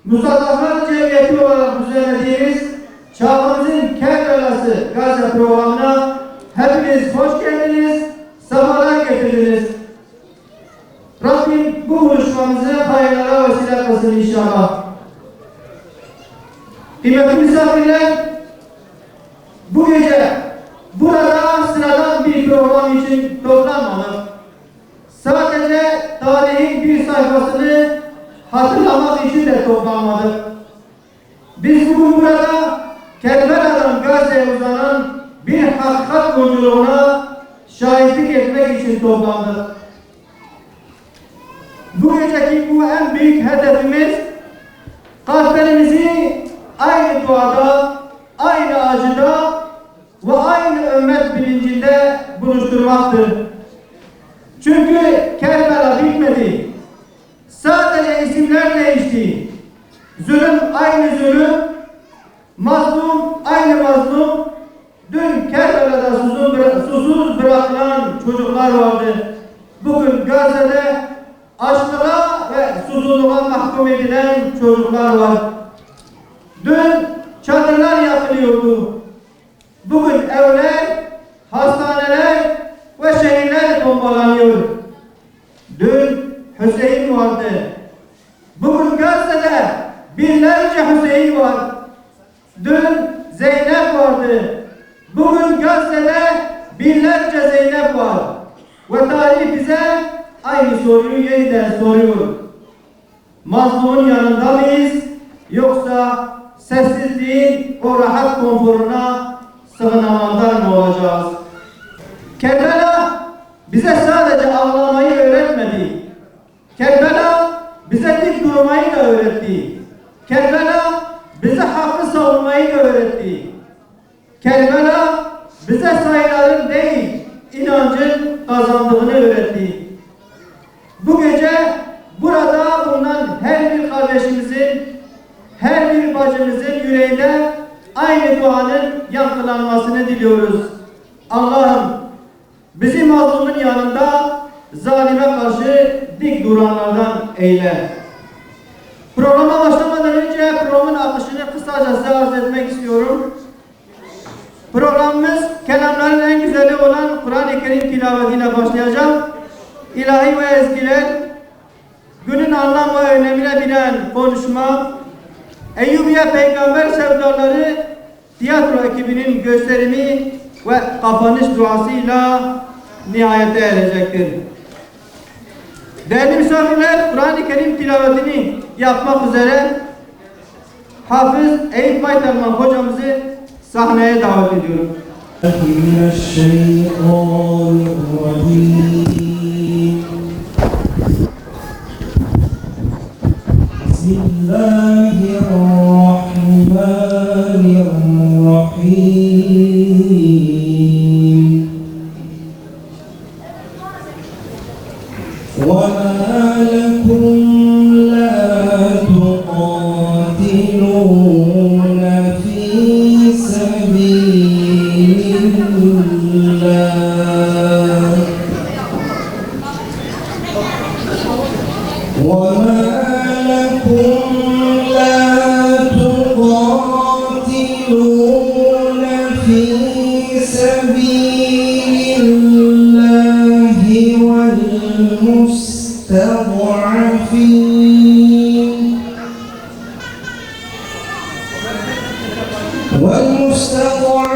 Mustafa Cemiyeti olarak düzenlediğimiz çağımızın Kerbelası Gazze programına hepiniz hoş geldiniz, sefalar getirdiniz. Rabbim bu buluşmamızı hayırlara vesile kılsın inşallah. Kıymetli misafirler, bu gece burada sıradan bir program için toplanmadık. Sadece tarihin bir sayfasını hatırlamak için de toplanmadık. Biz bugün burada Kerbela'dan Gazze'ye uzanan bir hakikat yolculuğuna şahitlik etmek için toplandık. Bu geceki bu en büyük hedefimiz kalplerimizi aynı duada, aynı acıda ve aynı ümmet bilincinde buluşturmaktır. Çünkü Kerbela bitmedi. Sadece isimler değişti. Zulüm aynı zulüm, mazlum aynı mazlum. Dün Kerbela'da susuz bırakılan çocuklar vardı. Bugün Gazze'de açlığa ve susuzluğa mahkum edilen çocuklar var. Dün çadırlar yakılıyordu. Bugün evler, hastaneler ve şehirler bombalanıyor. Dün Hüseyin vardı. Bugün Gazze'de binlerce Hüseyin var. Dün Zeynep vardı. Bugün Gazze'de binlerce Zeynep var. Ve tarih bize aynı soruyu yeniden soruyor. Mazlumun yanında mıyız? Yoksa sessizliğin o rahat konforuna sığınanlar mı olacağız? Kerbela bize sadece ağlamayı öğretmedi. Kerbela bize dik durmayı da öğretti. Kerbela bize hakkı savunmayı da öğretti. Kerbela bize sayıların değil, inancın kazandığını öğretti. Bu gece burada bulunan her bir kardeşimizin, her bir bacımızın yüreğinde aynı duanın yankılanmasını diliyoruz. Allah'ım bizi mazlumun yanında zalime karşı dik duranlardan eyle. Programa başlamadan önce programın akışını kısaca size arz etmek istiyorum. Programımız kelamların en güzeli olan Kur'an-ı Kerim tilavetiyle başlayacak. İlahi ve ezgiler, günün anlam ve önemine bilen konuşma, Eyyubiye Peygamber sevdaları tiyatro ekibinin gösterimi ve kapanış duasıyla nihayete erecektir. Değerli misafirler, Kur'an-ı Kerim tilavetini yapmak üzere Hafız Eyüp Baytarman hocamızı sahneye davet ediyorum. Bismillahirrahmanirrahim. وَمَا لَكُمْ لَا تُقَاتِلُونَ فِي سَبِيلِ اللَّهِ وَمَا لَكُمْ لَا تُقَاتِلُونَ فِي سَبِيلِ اللَّهِ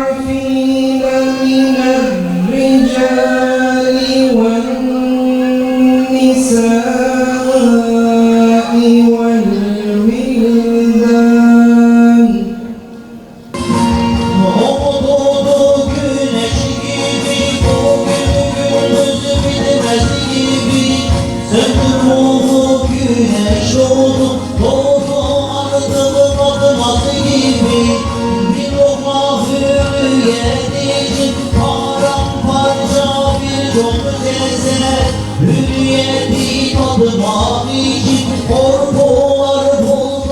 والمستضعفين من الرجال والنساء والولدان. Doğdu güneş gibi, bugünümüz bitmez gibi. Söndür ruhu güneş oldu, doğdu ardımın atması gibi. Bir lokma hürriyet için paramparça bir çok ceset. Hürriyeti tadımak için korkular buldu.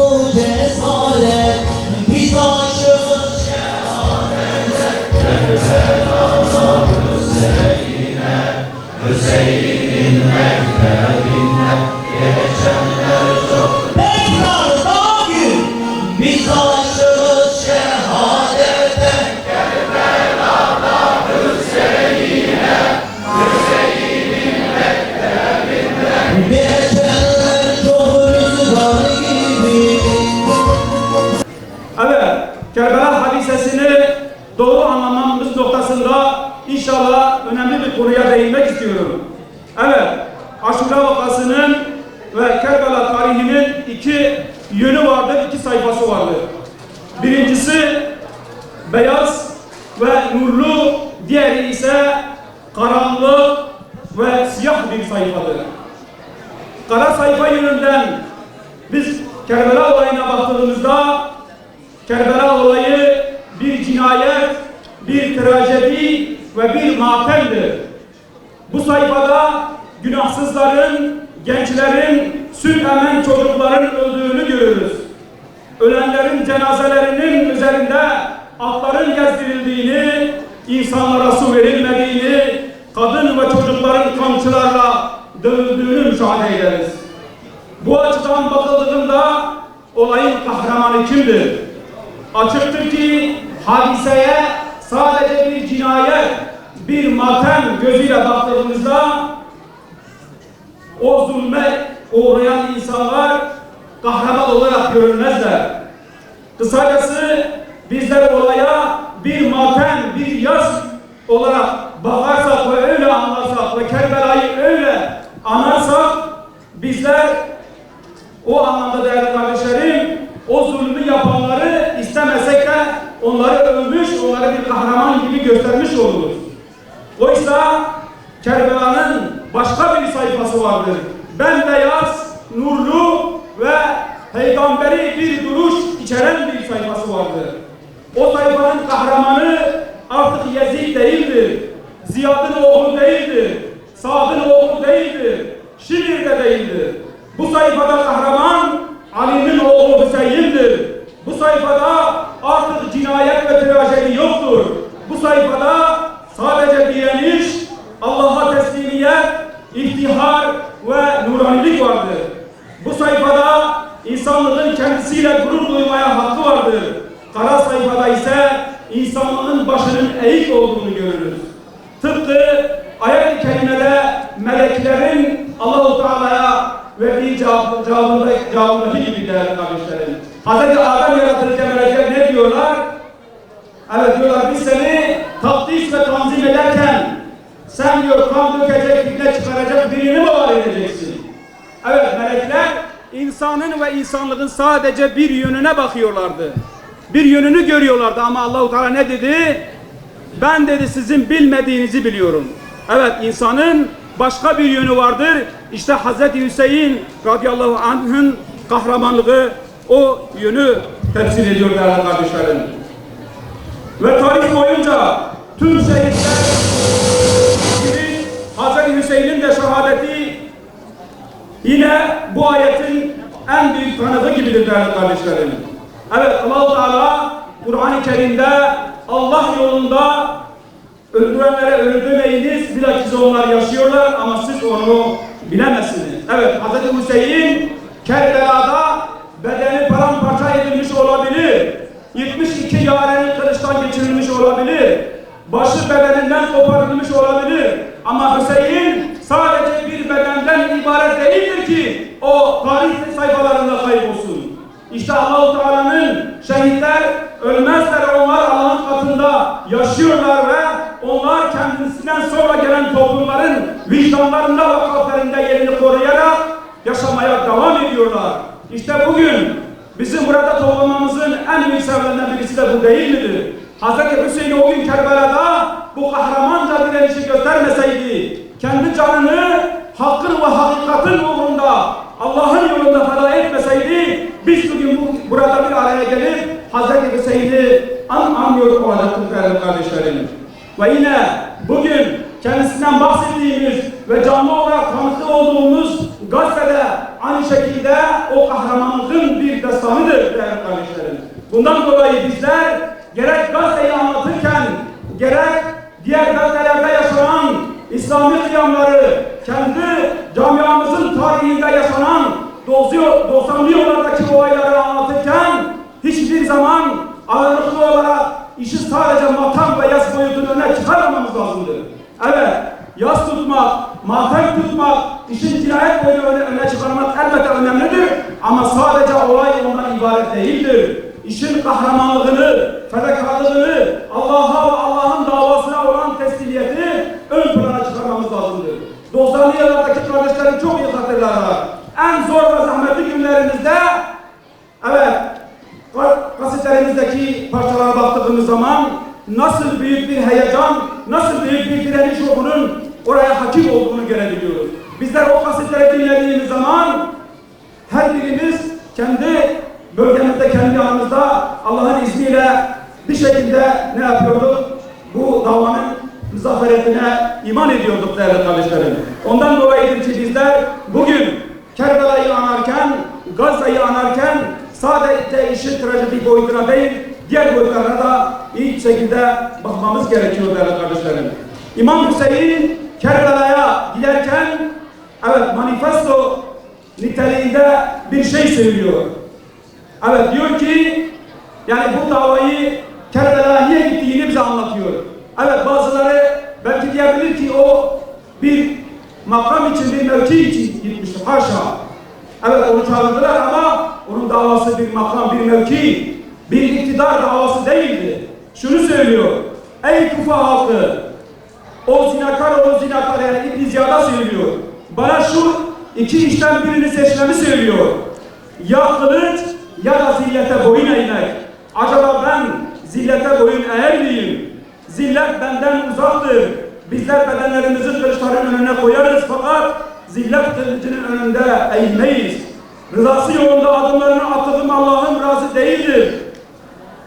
yönü vardır, 2 sayfası vardır. Birincisi beyaz ve nurlu, diğeri ise karanlık ve siyah bir sayfadır. Kara sayfa yönünden biz Kerbela olayına baktığımızda Kerbela olayı bir cinayet, bir trajedi ve bir matemdir. Bu sayfada günahsızların, gençlerin, süt emen çocukların öldüğünü görürüz. Ölenlerin cenazelerinin üzerinde atların gezdirildiğini, insanlara su verilmediğini, kadın ve çocukların kamçılarla dövüldüğünü müşahede ederiz. Bu açıdan bakıldığında olayın kahramanı kimdir? Açıktır ki hadiseye sadece bir cinayet, bir matem gözüyle baktığımızda o zulme uğrayan insanlar kahraman olarak görülmezler. Kısacası bizler olaya bir matem, bir yas olarak bakarsak ve öyle anlarsak ve Kerbela'yı öyle anarsak bizler o anlamda değerli kardeşlerim o zulmü yapanları istemesek de onları övmüş, onları bir kahraman gibi göstermiş oluruz. Oysa Kerbela'nın başka bir sayfası vardır. Bembeyaz, nurlu ve peygamberi bir duruş içeren bir sayfası vardır. O sayfanın kahramanı artık Yezid değildir. Ziyad'ın oğlu değildir. Sa'd'ın oğlu değildir. Şimir'de değildir. Bu sayfada kahraman Ali'nin oğlu Hüseyin'dir. Bu sayfada artık cinayet ve trajedi yoktur. Bu sayfada sadece direniş, Allah'a teslimiyet, iftihar ve nuranilik vardır. Bu sayfada insanlığın kendisiyle gurur duymaya hakkı vardır. Kara sayfada ise insanlığın başının eğik olduğunu görürüz. Tıpkı ayet-i kerimede meleklerin Allah-u Teala'ya verdiği cevabındaki gibi değerli kardeşlerim. Hz. Adem yaratırken melekler ne diyorlar? Evet diyorlar, biz seni takdis ve tanzim ederken sen diyor kan dökecek, fitne çıkaracak birini mi var edeceksin? Evet, melekler insanın ve insanlığın sadece bir yönüne bakıyorlardı. Bir yönünü görüyorlardı ama Allah-u Teala ne dedi? Ben dedi sizin bilmediğinizi biliyorum. Evet, insanın başka bir yönü vardır. İşte Hz. Hüseyin radıyallahu anh'ın kahramanlığı o yönü temsil ediyor değerli kardeşlerim. Ve tarih boyunca tüm şehitler gibi Hz. Hüseyin'in de şehadeti yine bu ayetin en büyük tanığı gibidir değerli kardeşlerim. Evet, Allah-u Teala Kur'an-ı Kerim'de Allah yolunda öldürenlere öldürmeyiniz, bilakis onlar yaşıyorlar ama siz onu bilemezsiniz. Evet, Hz. Hüseyin Kerbela'da bedeni paramparça edilmiş olabilir. 72 yarenin kılıçtan geçirilmiş olabilir. Başı bedeninden koparılmış olabilir. Ama Hüseyin sadece bir bedenden ibaret değildir ki o tarih sayfalarında kaybolsun. İşte Allah-u Teala'nın şehitler ölmezler, onlar Allah'ın katında yaşıyorlar ve onlar kendisinden sonra gelen toplumların vicdanlarında ve kalplerinde yerini koruyarak yaşamaya devam ediyorlar. İşte bugün bizim burada toplamamızın en büyük sebeplerinden birisi de bu değil midir? Hz. Hüseyin o gün Kerbela'da bu kahramanca direnişi göstermeseydi, kendi canını hakkın ve hakikatin uğrunda Allah'ın yolunda feda etmeseydi, biz bugün burada bir araya gelip Hz. Hüseyin'i anmıyor olacaktık değerli kardeşlerim. Ve yine bugün kendisinden bahsettiğimiz ve canlı olarak tanıklı olduğumuz gazetede aynı şekilde o kahramanlığın bir destanıdır değerli kardeşlerim. Bundan dolayı bizler gerek gazeteyi anlatırken gerek diğer gazetelerde yaşanan İslami kıyamları, kendi camiamızın tarihinde yaşanan 90'lı yıllardaki olayları anlatırken hiçbir zaman ağırlıklı olarak işi sadece matem ve yas boyutunun önüne çıkarmamamız lazımdır. Evet, yas tutmak, matem tutmak, işin cinayet boyunu öne çıkarmak elbette önemlidir ama sadece olay ondan ibaret değildir. İşin kahramanlığını, fedakarlığını, Allah'a ve Allah'ın davasına olan teslimiyeti ön plana çıkarmamız lazımdır. 90'lı yıllardaki kardeşlerim çok iyi hatırlarlar. En zor ve zahmetli günlerimizde elimizdeki parçalara baktığımız zaman nasıl büyük bir heyecan, nasıl büyük bir direniş ruhunun oraya hakim olduğunu görebiliyoruz. Bizler o kasetleri dinlediğimiz zaman her birimiz kendi bölgemizde, kendi yanımızda Allah'ın izniyle bir şekilde ne yapıyorduk? Bu davanın zaferiyetine iman ediyorduk değerli kardeşlerim. Ondan dolayıdır ki bizler bugün Kerbela'yı anarken, Gazze'yi anarken sadece işin trajedik boyutuna değil, diğer boyutlarına da iyi şekilde bakmamız gerekiyor değerli kardeşlerim. İmam Hüseyin Kerbela'ya giderken evet manifesto niteliğinde bir şey söylüyor. Evet diyor ki yani bu davayı Kerbela'ya niye gittiğini bize anlatıyor. Evet bazıları belki diyebilir ki o bir makam için, bir mevki için gitmiştir. Haşa. Evet onu çağırdılar ama onun davası bir makam, bir mevki, bir iktidar davası değildi. Şunu söylüyor. Ey Kufa halkı, o zinakar yani İbn Ziyad'a söylüyor. Bana şu iki işten birini seçmemi söylüyor. Ya kılıç ya da zillete boyun eğmek. Acaba ben zillete boyun eğer miyim? Zillet benden uzaktır. Bizler bedenlerimizi kılıçların önüne koyarız fakat zillet kılıcının önünde eğmeyiz. Rızası yolunda adımlarını attığım Allah'ın razı değildir.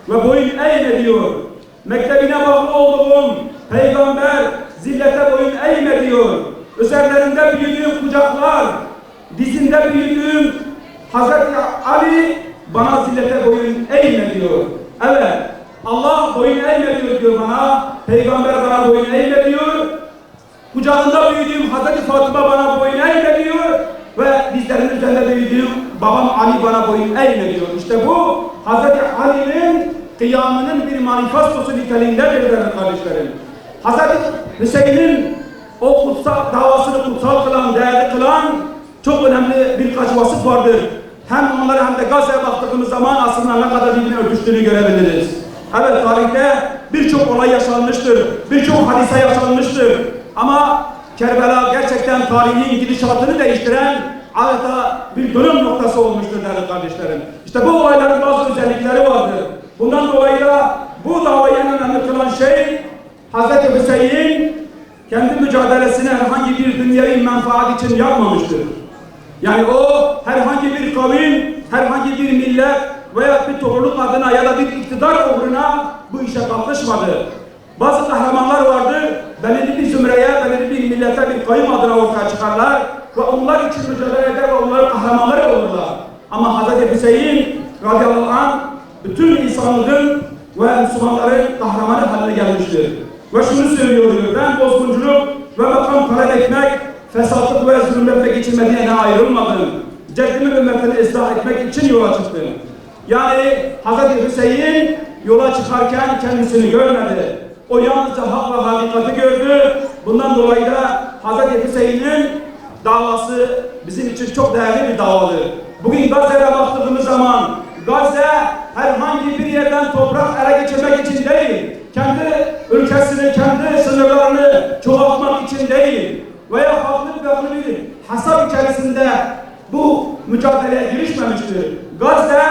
Ve boyun eğme diyor. Mektebine bağlı olduğum peygamber zillete boyun eğme diyor. Üzerlerinde büyüdüğüm kucaklar, dizinde büyüdüğüm Hazreti Ali bana zillete boyun eğme diyor. Evet, Allah boyun eğme diyor bana, peygamber bana boyun eğme diyor. Kucağında büyüdüğüm Hazreti Fatıma bana boyun eğme diyor ve dizlerinin üzerinde büyüdüğüm babam Ali bana boyun eğme diyor. İşte bu Hazreti Ali'nin kıyamının bir manifestosu niteliğindedir değerli kardeşlerim. Hazreti Hüseyin'in o kutsal davasını kutsal kılan, değerli kılan çok önemli birkaç vasıf vardır. Hem onlara hem de Gazze'ye baktığımız zaman aslında ne kadar birbirine örtüştüğünü görebiliriz. Evet tarihte birçok olay yaşanmıştır, birçok hadise yaşanmıştır. Ama Kerbela gerçekten tarihin gidişatını değiştiren adeta bir dönüm noktası olmuştur değerli kardeşlerim. İşte bu olayların bazı özellikleri vardır. Bundan dolayı da bu davayı en önemli kılan şey Hazreti Hüseyin kendi mücadelesini herhangi bir dünyevi menfaat için yapmamıştır. Yani o herhangi bir kavim, herhangi bir millet veya bir topluluk adına ya da bir iktidar uğruna bu işe kalkışmadı. Bazı kahramanlar vardır, belirli bir zümreye, belirli bir millete, bir kavim adına ortaya çıkarlar ve onlar için mücadele eder ve onların kahramanları olurlar. Ama Hazreti Hüseyin radıyallahu anh bütün insanlığın ve Müslümanların kahramanı haline gelmiştir. Ve şunu söylüyor diyor, ben bozgunculuk ve makam talep etmek, fesatlık ve zulmetle geçirmediğine ayrılmadım. Ceddimin ümmetini ıslah etmek için yola çıktım. Yani Hazreti Hüseyin yola çıkarken kendisini görmedi. O yalnızca hak ve hakikati gördü. Bundan dolayı da Hazreti Hüseyin'in davası bizim için çok değerli bir davadır. Bugün Gazze'ye baktığımız zaman Gazze herhangi bir yerden toprak ele geçirmek için değil, kendi ülkesini, kendi sınırlarını çoğaltmak için değil veya farklı bir hasap içerisinde bu mücadeleye girişmemiştir. Gazze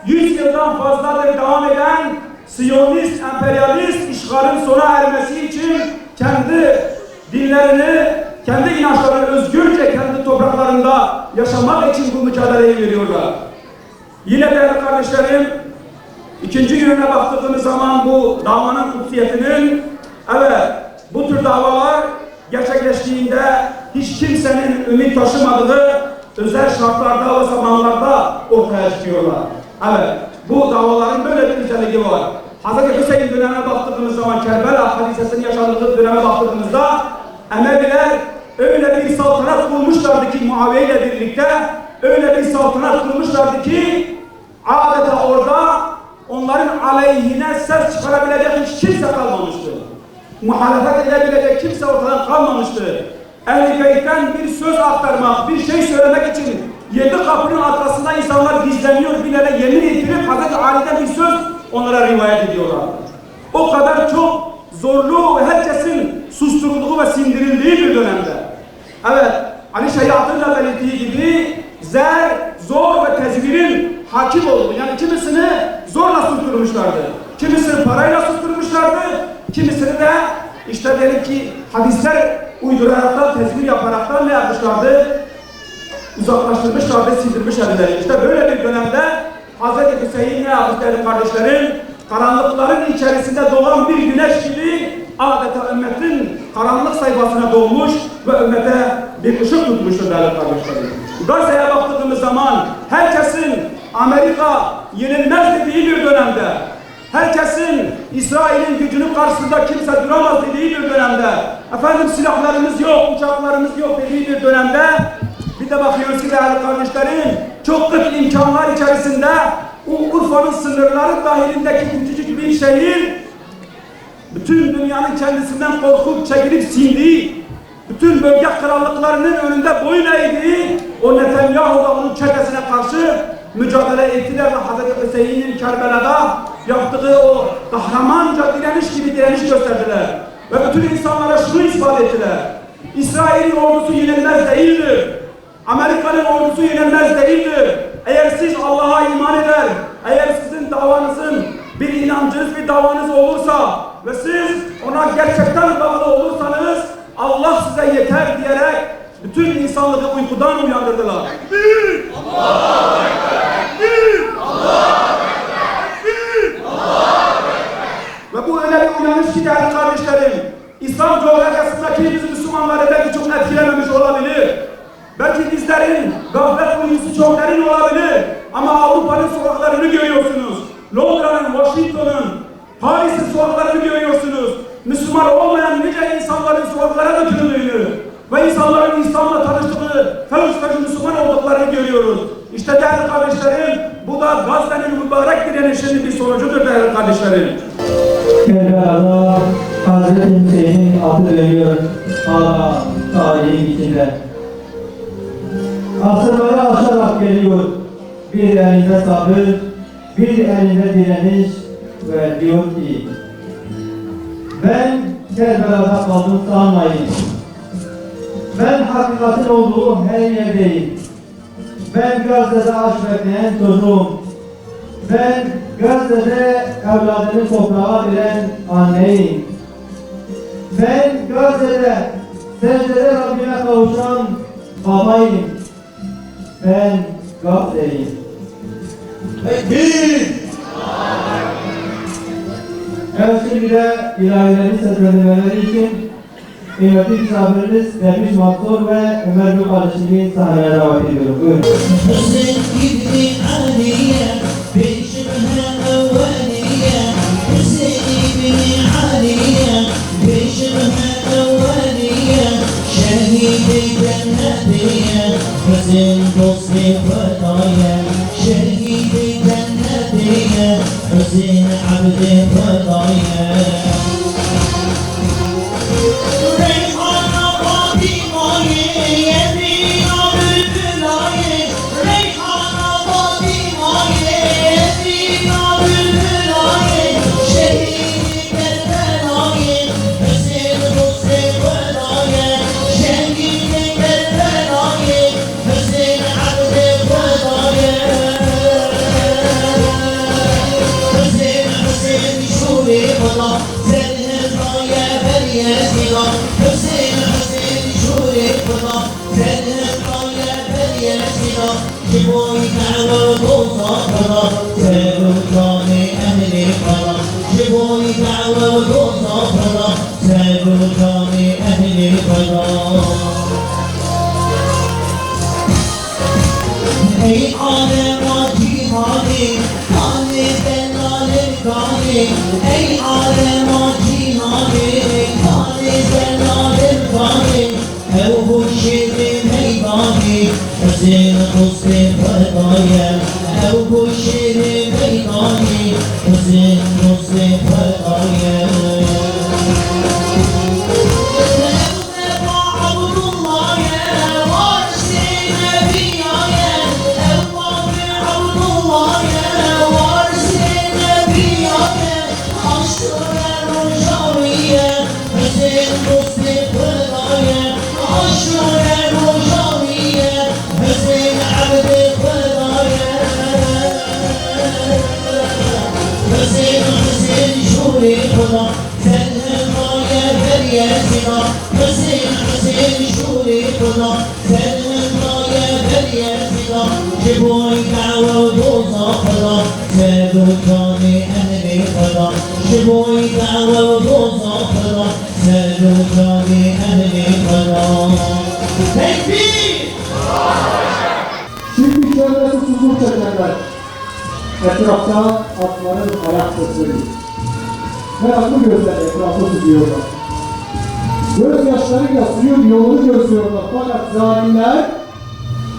100 yıldan fazladır devam eden Siyonist, emperyalist işgalin sona ermesi için kendi dinlerini, kendi inançlarını özgürce kendi topraklarında yaşamak için bu mücadeleyi veriyorlar. Yine değerli kardeşlerim, ikinci yönüne baktığımız zaman bu davanın kutsiyetinin, evet bu tür davalar gerçekleştiğinde hiç kimsenin ümit taşımadığı özel şartlarda ve zamanlarda ortaya çıkıyorlar. Evet, bu davaların böyle bir özelliği var. Hazreti Hüseyin dönemine baktığımız zaman, Kerbela hadisesinin yaşandığı döneme baktığımızda Emeviler öyle bir saltanat kurmuşlardı ki Muaviye ile birlikte öyle bir saltanat kurmuşlardı ki adeta orada onların aleyhine ses çıkarabilecek hiç kimse kalmamıştı. Muhalefet edebilecek kimse ortadan kalmamıştı. Ehl-i Beyt'ten bir söz aktarmak, bir şey söylemek için 7 kapının arkasında insanlar gizleniyor, bilene yemin ettirip Hazreti Ali'den bir söz onlara rivayet ediyorlar. O kadar çok zorlu ve herkesin susturulduğu ve sindirildiği bir dönemde. Evet, Ali Şeriat'ın da belirttiği gibi zor ve tezvirin hakim oldu. Yani kimisini zorla susturmuşlardı. Kimisini parayla susturmuşlardı. Kimisini de işte diyelim ki hadisler uyduraraktan, tezgir yaparaktan ne yapmışlardı? Uzaklaştırmışlardı, sildirmiş elleri. İşte böyle bir dönemde Hz. Hüseyin ne yapmış değerli kardeşlerim? Karanlıkların içerisinde doğan bir güneş gibi adeta ümmetin karanlık sayfasına doğmuş ve ümmete bir ışık tutmuştur değerli kardeşlerim. Gazze'ye baktığımız zaman herkesin Amerika yenilmez dediği bir dönemde, herkesin İsrail'in gücünün karşısında kimse duramaz dediği bir dönemde, efendim silahlarımız yok, uçaklarımız yok dediği bir dönemde, bir de bakıyoruz ki değerli kardeşlerim, çok kıt imkanlar içerisinde Urfa'nın sınırları dahilindeki küçücük bir şehir, bütün dünyanın kendisinden korkup çekilip sindiği, bütün bölge krallıklarının önünde boyun eğdiği o Netanyahu ve onun çetesine karşı mücadele ettiler ve Hz. Hüseyin'in Kerbela'da yaptığı o kahramanca direniş gibi direniş gösterdiler. Ve bütün insanlara şunu ispat ettiler: İsrail'in ordusu yenilmez değildir. Amerika'nın ordusu yenilmez değildir. Eğer siz Allah'a iman eder, eğer sizin davanızın bir inancınız, bir davanız olursa ve siz ona gerçekten bağlı olursanız Allah size yeter diyerek bütün insanlığı uykudan uyandırdılar. Bir! Allahu Ekber! Bir! Allahu Ekber! Bir! Allahu Ekber! Ve bu öyle bir uyanış ki değerli kardeşlerim, İslam coğrafyasındaki biz Müslümanları belki çok etkilememiş olabilir. Belki bizlerin gaflet uyusu çok derin olabilir. Ama Avrupa'nın sokaklarını görüyorsunuz. Londra'nın, Washington'un, Paris'in sokaklarını görüyorsunuz. Müslüman olmayan nice insanların sokaklara döküldüğünü ve insanların İslam'la tanıştığı, fevç Müslüman olduklarını görüyoruz. İşte değerli kardeşlerim, bu da Gazze'nin mübarek direnişinin bir sonucudur değerli kardeşlerim. Kerbela'da Hz. Hüseyin'in adı veriyor hala tarihin içinde. Asırları aşarak geliyor, bir elinde sabır, bir elinde direniş ve diyor ki: ben Kerbela'da kaldım sanmayın. Ben hakikatin olduğu her yerdeyim. Ben Gazze'de aç bekleyen çocuğum. Ben Gazze'de evladını toprağa veren anneyim. Ben Gazze'de secdede Rabbime kavuşan babayım. Ben Gazze'yim. Tekbir! Evet, şimdi de ilahilerin seslendirmeleri için kıymetli misafiriniz Derviş Mansur ve Ömer Gül kardeşliğini sahneye davet ediyorum. Buyurun. حسن ابن عليا بشبه أولية حسن ابن عليا بشبه أولية شهيد جنتيا حسن قصر خطايا شهيد جنتيا حسن عبد خطايا Ey alem acihane, kane zelale kane. Ey alem acihane, kane zelale kane. Ev bu şehri meydane, Hüseyin Hüsnü fedaya. Ev bu şehri meydane, Hüseyin Hüsnü fedaya. Hüseyin Abdi Fedaya والرضا سلوك لأهل القرار تكبير Şimdi şöyle susuzluk çekenler. Etrafta atların ayak sesleri. Meraklı gözler etrafı süzüyorlar. Gözyaşlarıyla suyun yolunu gözlüyorlar. Fakat zalimler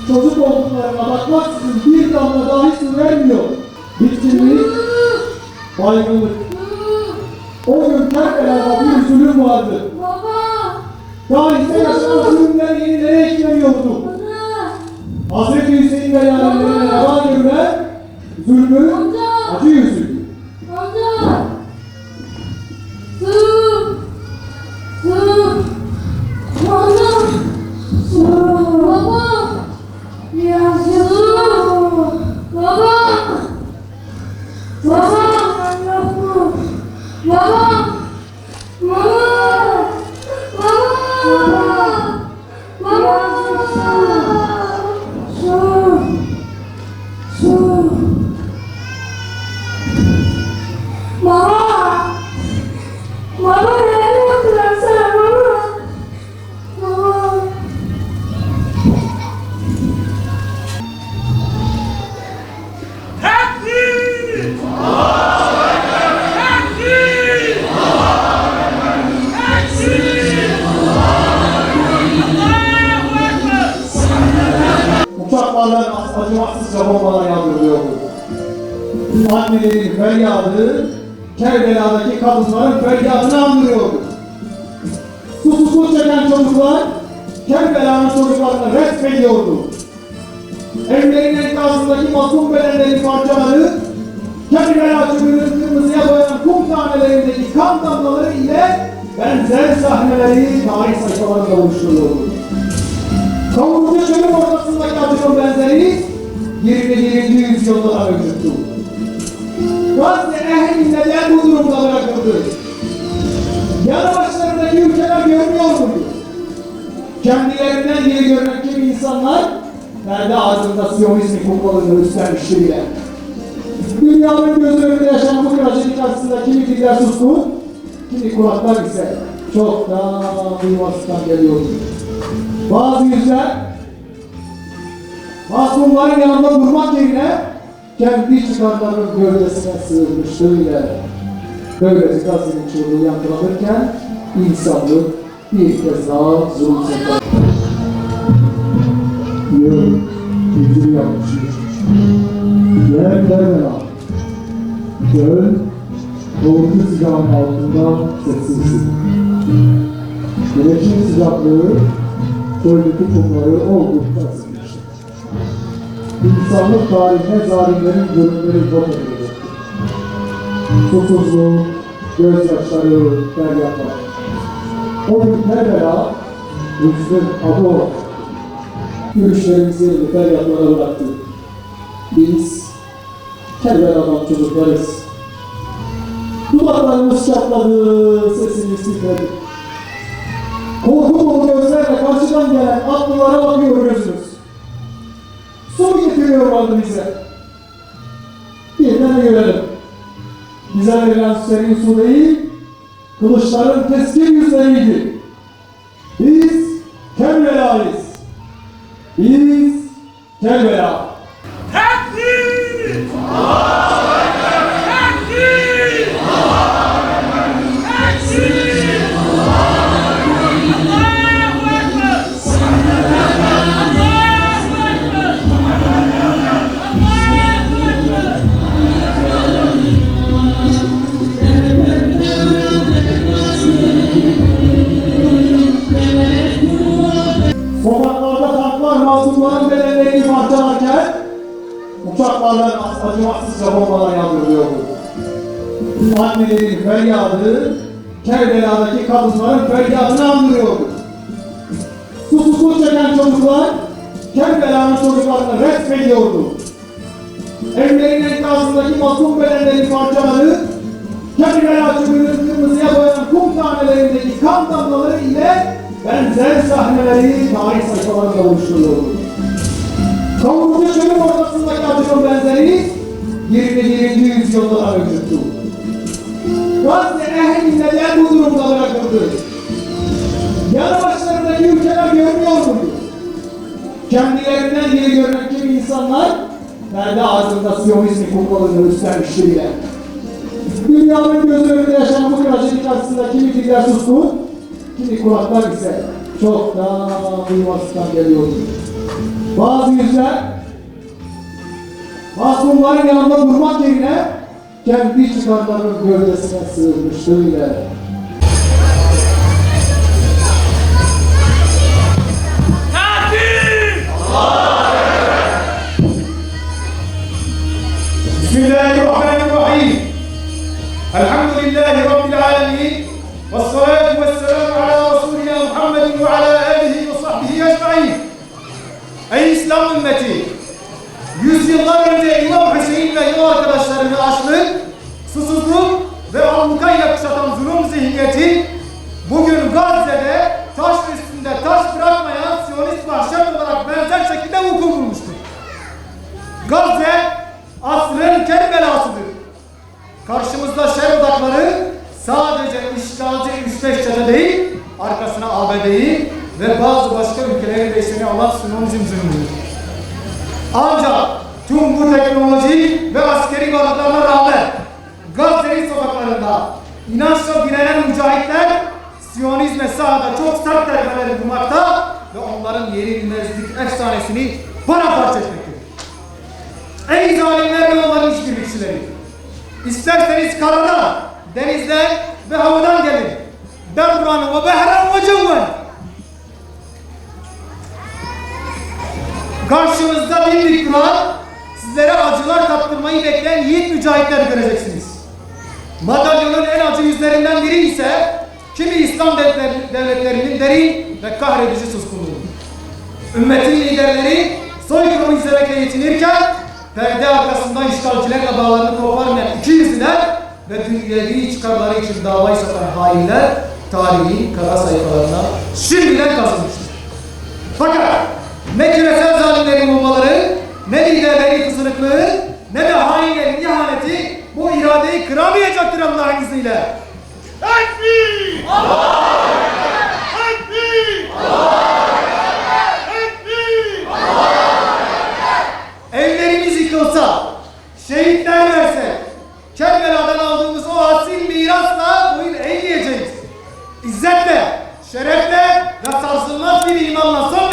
çocuk olduklarına bakmaksızın bir damla dahi su vermiyor. Bitkinlik, baygınlık. O gün Kerbela'da bir zulüm vardı. Tarihte yaşanan zulümler yenilere ekleniyordu. Hazreti Hüseyin ve yarenlerine reva görülen zulmün acı yüzü. Uçaklardan acımasızca bombalar yağdırılıyordu. Annelerin feryadı, Kerbela'daki kadınların feryadını andırıyordu. Susuzluk çeken çocuklar, Kerbela'nın çocuklarını resmediyordu. Evlerin enkazındaki masum bedenlerin parçaları, Kerbela çölünün kırmızıya boyanan kum tanelerindeki kan damlaları ile benzer sahneleri tarih sayfalarında oluşturuyordu. Kavurucu çölün ortasındaki acının benzeri 21. yüzyılda da mevcuttu. Gazze ehli neden bu durumda bırakıldı? Yanı başlarındaki ülkeler görmüyor muydu? Kendilerinden geri görünen kimi insanlar perde ardında Siyonizmi kumbalını üstlenmişti bile. Dünyanın gözü önünde yaşanan bu trajedi karşısında kimi diller suskun, kimi kulaklar ise çok daha duymasından geliyordu. Bazı yüzler masumların yanında durmak yerine kendi çıkarlarının gövdesine sığınmışlığı ile böylece Gazze'nin çığlığı yankılanırken insanlık bir kez daha zulüm sefer. Yıl 163. Yer Kerbela. Göl doğrucu sıcağın altında sessizlik. Güneşin sıcaklığı çöldeki kumları oldukça ısıtmıştır. İnsanlık tarihine zalimlerin zulümleri yok edilecektir. Susuzluğu, gözyaşları, feryatlar. O gün Kerbela, Rüzgün adı olarak yürüyüşlerimizi feryatlara bıraktı. Biz Kerbela'dan çocuklarız. Dudaklarımız çatladı, sesimiz titredi. Korku dolu gözlerle karşıdan gelen atlılara bakıyor gözümüz. Su getiriyorlardı bize. Birden de görelim. Bize verilen serin su değil, kılıçların keskin yüzleriydi. Biz Kerbela'yız. Biz Kerbela. Takbir! Takbir! Takbir! Allahu Ekber! Sokaklarda tanklar masumların bedenlerini parçalarken uçaklardan acımasızca bombalar yağdırılıyordu. Annelerin feryadı, Kerbela'daki kadınların feryadını andırıyordu. Susuzluk çeken çocuklar, Kerbela'nın çocuklarını resmediyordu. Evlerin enkazındaki masum bedenlerin parçaları, Kerbela çölünün kırmızıya boyanan kum tanelerindeki kan damlaları ile benzer sahneleri tarih sayfalarında oluşturuyordu. Kavurucu çölün ortasındaki acının benzeri 21. yüzyılda da mevcuttu. Gazze ehli neden bu durumda bırakıldı? Yanı başlarındaki ülkeler görmüyor muydu? Kendilerinden geri görünen kimi insanlar perde ardında Siyonizmi kumbalını üstlenmiştiler. Dünyanın göz önünde yaşanan bu trajedi karşısında kimi diller suskun, kimi kulaklar ise çoktan duymasından geliyordu. Bazı yüzler mazlumların yanında durmak yerine kendi çıkarlarının gövdesine sığınmıştı. Takbir! Bismillahirrahmanirrahim. Elhamdülillahi Rabbil alemin. Vessalatu vesselamu ala Resulina Muhammedin ve ala alihi ve sahbihi ecmaîn. Ey İslam ümmeti! Yüzyıllar önce İmam Hüseyin ve yol arkadaşlarını açlık, susuzluk ve ablukayla kuşatan zulüm zihniyeti bugün Gazze'de taş üstünde taş bırakmayan Siyonist vahşet olarak benzer şekilde vuku bulmuştur. Gazze asrın Kerbela'sıdır. Karşımızda şer odakları sadece işgalci 3-5 çete değil, arkasına ABD'yi ve bazı başka ülkelerin desteğini alan Siyonizm zulmüdür. Ancak tüm bu teknoloji ve askeri varlıklarına rağmen Gazze'nin sokaklarında inançla direnen mücahitler Siyonizme sahada çok sert darbeler bulmakta ve onların yenilmezlik efsanesini paramparça etmektedir. Ey zalimler ve onların işbirlikçileri! İsterseniz karadan, denizden ve havadan gelin. Berran ve behran ve cevven. Karşınızda dimdik duran, sizlere acılar tattırmayı bekleyen yiğit mücahitler göreceksiniz. Madalyonun en acı yüzlerinden biri ise kimi İslam devletlerinin derin ve kahredici suskunluğu. Ümmetin liderleri soykırımı izlemekle yetinirken perde arkasında işgalcilerle bağlarını koparmayan iki yüzlüler ve dünyevi çıkarları için davayı satan hainler tarihin kara sayfalarına şimdiden kazınmıştır. Fakat ne küresel zalimlerin bombaları, ne liderlerin kızılıklığı, ne de hainlerin ihaneti bu iradeyi kıramayacaktır Allah'ın izniyle. Takbir! Takbir! Takbir! Evlerimiz yıkılsa, şehitler versek, Kerbela'dan aldığımız o asil mirasla boyun eğmeyeceğiz. İzzetle, şerefle ve sarsılmaz bir imanla son